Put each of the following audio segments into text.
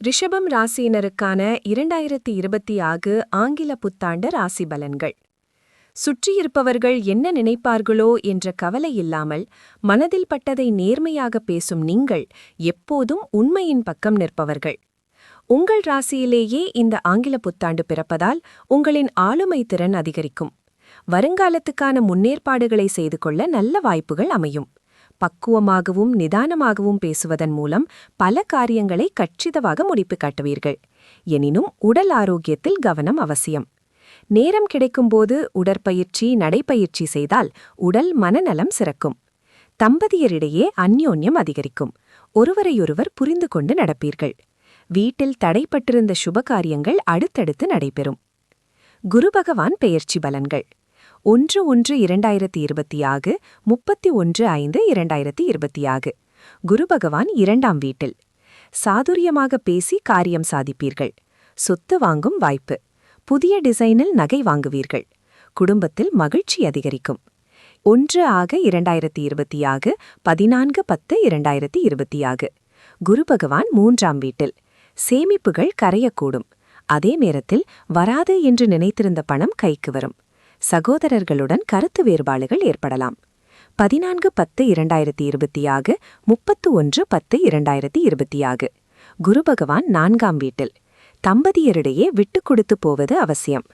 ரிஷபம் ராசியினருக்கான 2026 ஆங்கில புத்தாண்டு ராசி பலன்கள். சுற்றியிருப்பவர்கள் என்ன நினைப்பார்களோ என்ற கவலை இல்லாமல் மனதில் பட்டதை நேர்மையாக பேசும் நீங்கள் எப்போதும் உண்மையின் பக்கம் நிற்பவர்கள். உங்கள் ராசியிலேயே இந்த ஆங்கில புத்தாண்டு பிறப்பதால் உங்களின் ஆளுமை திறன் அதிகரிக்கும். வருங்காலத்துக்கான முன்னேற்பாடுகளை செய்து கொள்ள நல்ல வாய்ப்புகள் அமையும். பக்குவமாகவும் நிதானமாகவும் பேசுவதன் மூலம் பல காரியங்களை கச்சிதமாக முடிப்பு காட்டுவீர்கள். எனினும் உடல் ஆரோக்கியத்தில் கவனம் அவசியம். நேரம் கிடைக்கும்போது உடற்பயிற்சி நடைப்பயிற்சி செய்தால் உடல் மனநலம் சிறக்கும். தம்பதியரிடையே அந்யோன்யம் அதிகரிக்கும். ஒருவரையொருவர் புரிந்து கொண்டு நடப்பீர்கள். வீட்டில் தடைப்பட்டிருந்த சுபகாரியங்கள் அடுத்தடுத்து நடைபெறும். குரு பகவான் பெயர்ச்சி பலன்கள். 1-1-2026 31-5-2026. குரு பகவான் 2ஆம் வீட்டில். சாதுரியமாக பேசி காரியம் சாதிப்பீர்கள். சொத்து வாங்கும் வாய்ப்பு. புதிய டிசைனில் நகை வாங்குவீர்கள். குடும்பத்தில் மகிழ்ச்சி அதிகரிக்கும். 1-2026 14-10-2026. குரு பகவான் 3ஆம் வீட்டில். சேமிப்புகள் கரையக்கூடும். அதே நேரத்தில் வராது என்று நினைத்திருந்த பணம் கைக்கு வரும். சகோதரர்களுடன் கருத்து வேறுபாடுகள் ஏற்படலாம். 14-10-2026 31-10-2026. குரு பகவான் 4ஆம் வீட்டில். தம்பதியரிடையே விட்டுக் கொடுத்து போவது அவசியம்.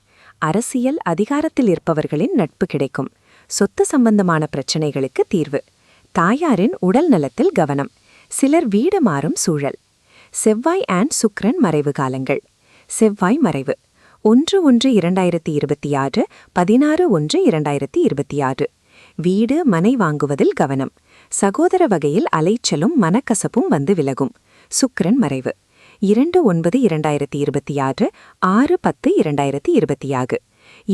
அரசியல் அதிகாரத்தில் இருப்பவர்களின் நட்பு கிடைக்கும். சொத்து சம்பந்தமான பிரச்சினைகளுக்கு தீர்வு. தாயாரின் உடல் நலத்தில் கவனம். சிலர் வீடு மாறும் சூழல். செவ்வாய் சுக்கிரன் மறைவு காலங்கள். செவ்வாய் மறைவு 1-1-2026 16-1-2026. வீடு மனை வாங்குவதில் கவனம். சகோதர வகையில் அலைச்சலும் மனக்கசப்பும் வந்து விலகும். சுக்கிரன் மறைவு 2-9-2026 6-10-2026.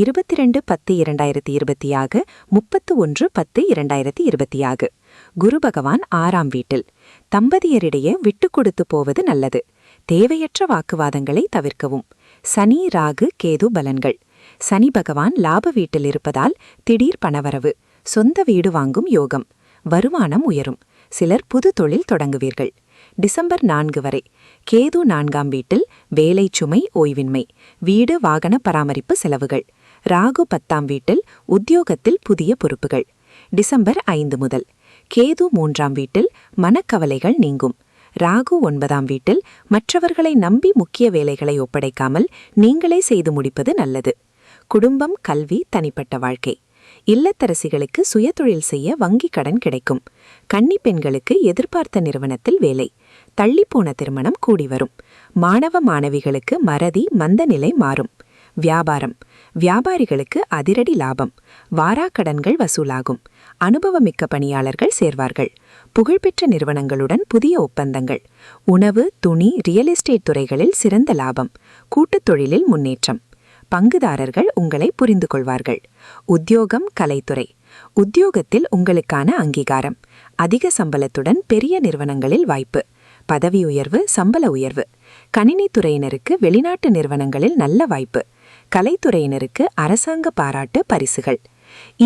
22-10-2026 31-10-2026. குரு பகவான் 6ஆம் வீட்டில். தம்பதியரிடையே விட்டுக் கொடுத்து போவது நல்லது. தேவையற்ற வாக்குவாதங்களை தவிர்க்கவும். சனி ராகு கேது பலன்கள். சனி பகவான் லாப வீட்டில் இருப்பதால் திடீர் பணவரவு. சொந்த வீடு வாங்கும் யோகம். வருமானம் உயரும். சிலர் புது தொழில் தொடங்குவீர்கள். டிசம்பர் 4 வரை. கேது 4ஆம் வீட்டில். வேலை சுமை ஓய்வின்மை. வீடு வாகன பராமரிப்பு செலவுகள். ராகு 10ஆம் வீட்டில். உத்தியோகத்தில் புதிய பொறுப்புகள். டிசம்பர் 5 முதல். கேது 3ஆம் வீட்டில். மனக்கவலைகள் நீங்கும். ராகு 9ஆம் வீட்டில். மற்றவர்களை நம்பி முக்கிய வேலைகளை ஒப்படைக்காமல் நீங்களே செய்து முடிப்பது நல்லது. குடும்பம் கல்வி தனிப்பட்ட வாழ்க்கை. இல்லத்தரசிகளுக்கு சுயதொழில் செய்ய வங்கி கடன் கிடைக்கும். கன்னி பெண்களுக்கு எதிர்பார்த்த நிறுவனத்தில் வேலை. தள்ளிப்போன திருமணம் கூடி வரும். மாணவ மாணவிகளுக்கு மறதி மந்த நிலை மாறும். வியாபாரம். வியாபாரிகளுக்கு அதிரடி லாபம். வாராக்கடன்கள் வசூலாகும். அனுபவமிக்க பணியாளர்கள் சேர்வார்கள். புகழ்பெற்ற நிறுவனங்களுடன் புதிய ஒப்பந்தங்கள். உணவு துணி ரியல் எஸ்டேட் துறைகளில் சிறந்த லாபம். கூட்டுத் தொழிலில் முன்னேற்றம். பங்குதாரர்கள் உங்களை புரிந்து கொள்வார்கள். உத்தியோகம் கலைத்துறை. உத்தியோகத்தில் உங்களுக்கான அங்கீகாரம். அதிக சம்பளத்துடன் பெரிய நிறுவனங்களில் வாய்ப்பு. பதவி உயர்வு சம்பள உயர்வு. கணினித்துறையினருக்கு வெளிநாட்டு நிறுவனங்களில் நல்ல வாய்ப்பு. கலைத்துறையினருக்கு அரசாங்க பாராட்டு பரிசுகள்.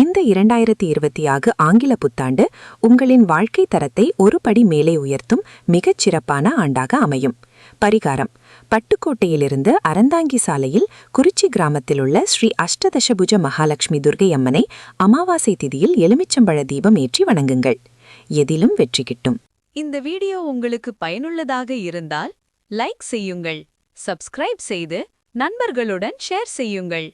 இந்த 2026 ஆங்கில புத்தாண்டு உங்களின் வாழ்க்கை தரத்தை ஒரு படி மேலே உயர்த்தும் மிகச் சிறப்பான ஆண்டாக அமையும். பரிகாரம். பட்டுக்கோட்டையிலிருந்து அறந்தாங்கி சாலையில் குறிச்சி கிராமத்தில் உள்ள ஸ்ரீ அஷ்டதசபுஜ மகாலட்சுமி துர்க்கை அம்மனை அமாவாசை திதியில் எலுமிச்சம்பழ தீபம் ஏற்றி வணங்குங்கள். எதிலும் வெற்றி கிட்டும். இந்த வீடியோ உங்களுக்கு பயனுள்ளதாக இருந்தால் லைக் செய்யுங்கள். சப்ஸ்கிரைப் செய்து நண்பர்களுடன் ஷேர் செய்யுங்கள்.